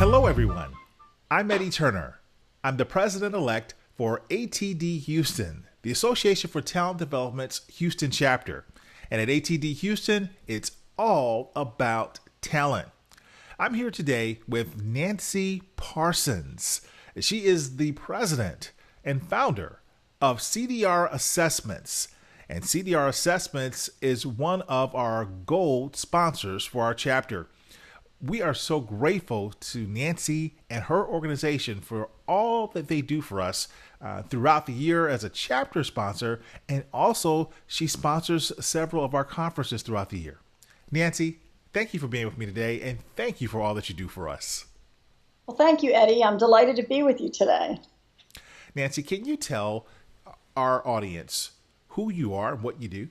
Hello, everyone. I'm Eddie Turner. I'm the president-elect for ATD Houston, the Association for Talent Development's Houston chapter. And at ATD Houston, it's all about talent. I'm here today with Nancy Parsons. She is the president and founder of CDR Assessments. And CDR Assessments is one of our gold sponsors for our chapter. We are so grateful to Nancy and her organization for all that they do for us throughout the year as a chapter sponsor, and also she sponsors several of our conferences throughout the year. Nancy, thank you for being with me today, and thank you for all that you do for us. Well, thank you, Eddie. I'm delighted to be with you today. Nancy, can you tell our audience who you are and what you do?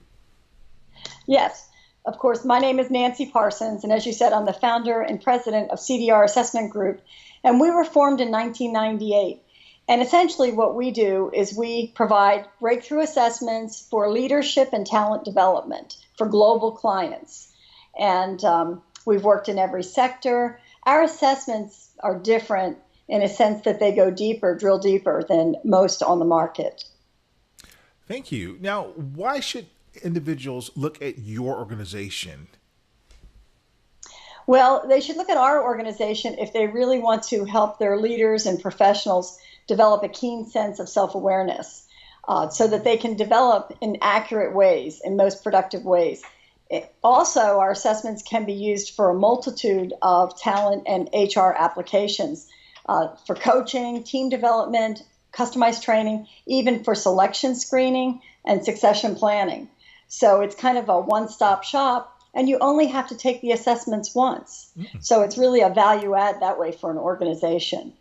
Yes. Of course, my name is Nancy Parsons, and as you said, I'm the founder and president of CDR Assessment Group, and we were formed in 1998. And essentially what we do is we provide breakthrough assessments for leadership and talent development for global clients. And we've worked in every sector. Our assessments are different in a sense that they go deeper, drill deeper than most on the market. Thank you. Now, why should individuals look at your organization? Well, they should look at our organization if they really want to help their leaders and professionals develop a keen sense of self-awareness so that they can develop in accurate ways, in most productive ways. Also, our assessments can be used for a multitude of talent and HR applications for coaching, team development, customized training, even for selection screening and succession planning. So it's kind of a one-stop shop, and you only have to take the assessments once. So it's really a value add that way for an organization.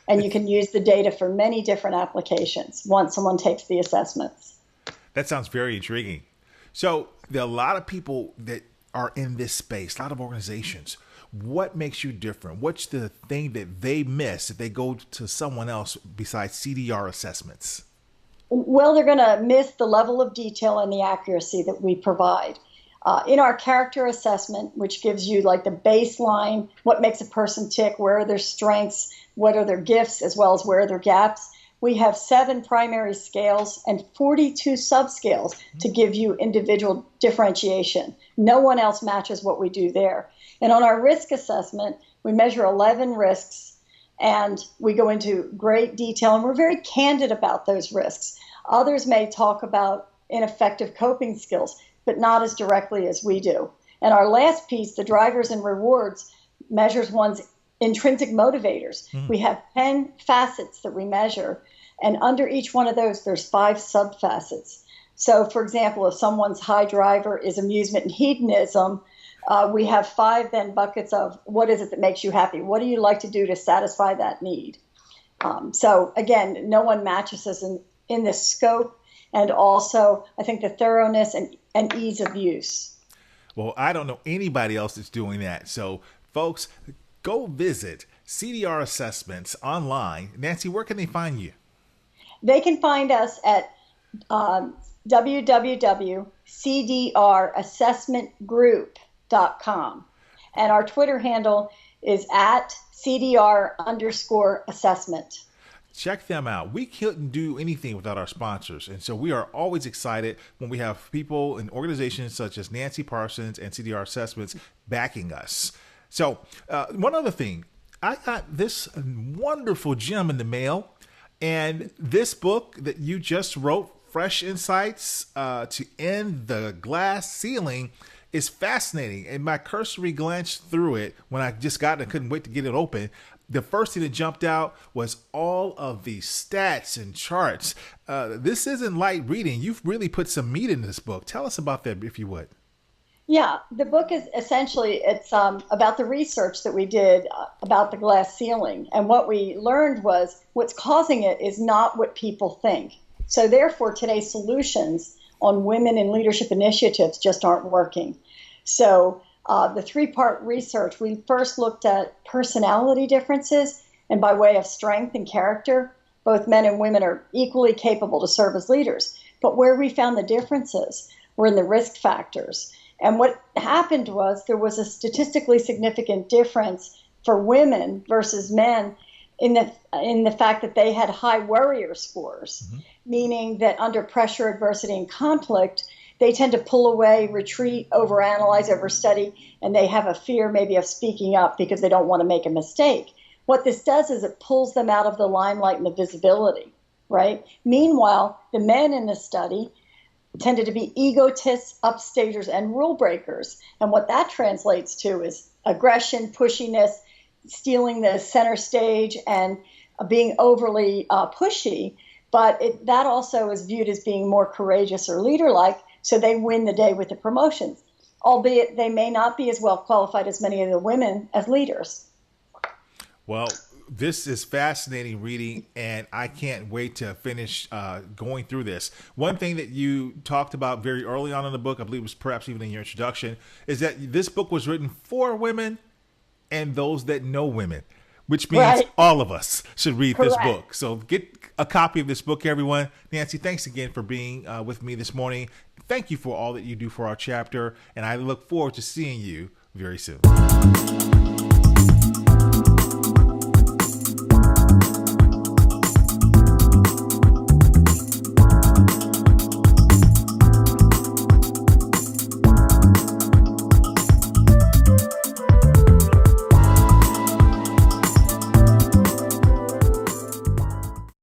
And you can use the data for many different applications once someone takes the assessments. That sounds very intriguing. So there are a lot of people that are in this space, a lot of organizations. What makes you different? What's the thing that they miss if they go to someone else besides CDR assessments? Well, they're going to miss the level of detail and the accuracy that we provide. In our character assessment, which gives you like the baseline, what makes a person tick, where are their strengths, what are their gifts, as well as where are their gaps, we have 7 primary scales and 42 subscales to give you individual differentiation. No one else matches what we do there. And on our risk assessment, we measure 11 risks, and we go into great detail, and we're very candid about those risks. Others may talk about ineffective coping skills, but not as directly as we do. And our last piece, the drivers and rewards, measures one's intrinsic motivators. We have 10 facets that we measure, and under each one of those, there's 5 subfacets. So, for example, if someone's high driver is amusement and hedonism, we have 5 then buckets of what is it that makes you happy? What do you like to do to satisfy that need? So again, no one matches us in this scope, and also I think the thoroughness and ease of use. Well, I don't know anybody else that's doing that. So folks, go visit CDR Assessments online. Nancy, where can they find you? They can find us at www.cdrassessmentgroup.com. And our Twitter handle is at CDR_assessment. Check them out. We couldn't do anything without our sponsors. And so we are always excited when we have people and organizations such as Nancy Parsons and CDR Assessments backing us. So one other thing, I got this wonderful gem in the mail. And this book that you just wrote, Fresh Insights to End the Glass Ceiling, is fascinating. And my cursory glance through it when I just got it, I couldn't wait to get it open. The first thing that jumped out was all of the stats and charts. This isn't light reading. You've really put some meat in this book. Tell us about that, if you would. Yeah, the book is essentially, it's about the research that we did about the glass ceiling. And what we learned was what's causing it is not what people think. So therefore, today's solutions on women in leadership initiatives just aren't working. So the 3-part research, we first looked at personality differences, and by way of strength and character, both men and women are equally capable to serve as leaders. But where we found the differences were in the risk factors. And what happened was there was a statistically significant difference for women versus men in the fact that they had high worrier scores, meaning that under pressure, adversity, and conflict, they tend to pull away, retreat, overanalyze, overstudy, and they have a fear maybe of speaking up because they don't want to make a mistake. What this does is it pulls them out of the limelight and the visibility, right? Meanwhile, the men in this study tended to be egotists, upstagers, and rule breakers. And what that translates to is aggression, pushiness, stealing the center stage, and being overly pushy. But that also is viewed as being more courageous or leader-like, so they win the day with the promotions, albeit they may not be as well qualified as many of the women as leaders. Well, this is fascinating reading, and I can't wait to finish going through this. One thing that you talked about very early on in the book, I believe it was perhaps even in your introduction, is that this book was written for women and those that know women, which means all of us should read this book. So get a copy of this book, everyone. Nancy, thanks again for being with me this morning. Thank you for all that you do for our chapter, and I look forward to seeing you very soon.